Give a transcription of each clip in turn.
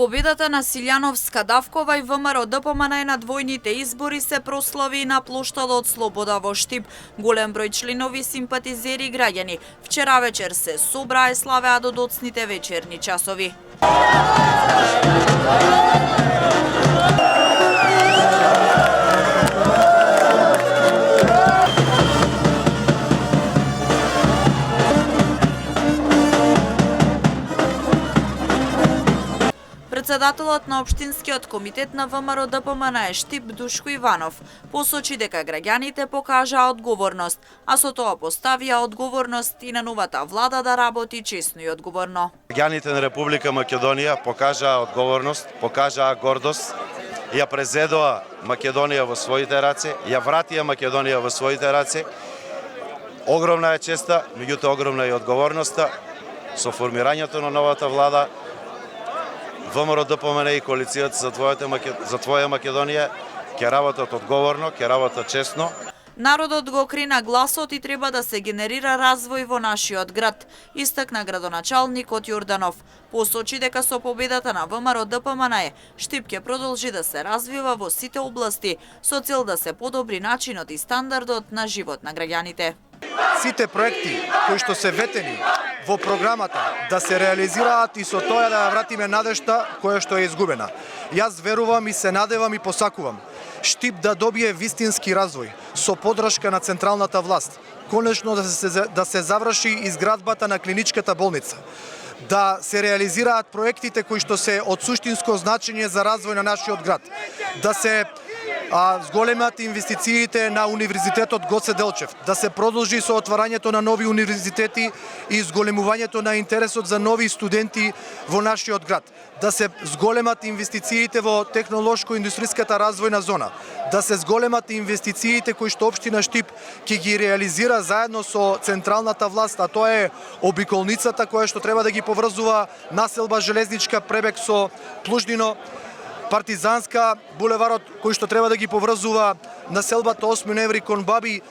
Победата на Силјановска-Давкова и ВМРО ДПМН на двојните избори се прослави на плоштадот Слобода во Штип. Голем број членови, симпатизери и граѓани вчера вечер се собраа и славеа до доцните вечерни часови. Председателот на Општинскиот комитет на ВМРО ДПМН Штип Душко Иванов посочи дека граѓаните покажаа одговорност, а со тоа поставија одговорност и на новата влада да работи честно и одговорно. Граѓаните на Република Македонија покажаа одговорност, покажаа гордост, ја презедоа Македонија во своите раце, ја вратија Македонија во своите раце. Огромна е честа, меѓутоа огромна е и одговорноста со формирањето на новата влада. ВМРО ДПМН и коалицијата за твоја Македонија ќе работат одговорно, ќе работат честно. Народот го крена гласот и треба да се генерира развој во нашиот град, истакна градоначалникот Јорданов. Посочи дека со победата на ВМРО ДПМН Штип ќе продолжи да се развива во сите области со цел да се подобри начинот и стандардот на живот на граѓаните. Сите проекти кои што се ветени во програмата да се реализираат и со тоа да ја вратиме надежта која што е изгубена. Јас верувам и се надевам и посакувам Штип да добие вистински развој со поддршка на централната власт. Конечно да се заврши изградбата на клиничката болница. Да се реализираат проектите кои што се од суштинско значење за развој на нашиот град. Да се зголемат инвестициите на Универзитетот Гоце Делчев, да се продолжи со отварањето на нови универзитети и зголемувањето на интересот за нови студенти во нашиот град, да се зголемат инвестициите во технолошко-индустријската развојна зона, да се зголемат инвестициите кои што општина Штип ќе ги реализира заедно со централната власт, а тоа е обиколницата која што треба да ги поврзува населба Железничка пребег со Плужнино, Партизанска, булеварот кој што треба да ги поврзува населбата 8 ноември кон Баби,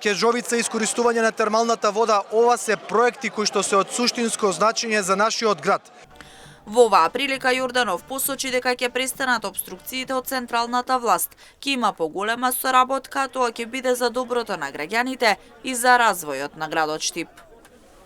Кежовица, искористување на термалната вода. Ова се проекти кои што се од суштинско значење за нашиот град. Во оваа прилика Јорданов посочи дека ќе престанат обструкциите од централната власт, ќе има поголема соработка, тоа ќе биде за доброто на граѓаните и за развојот на градот Штип.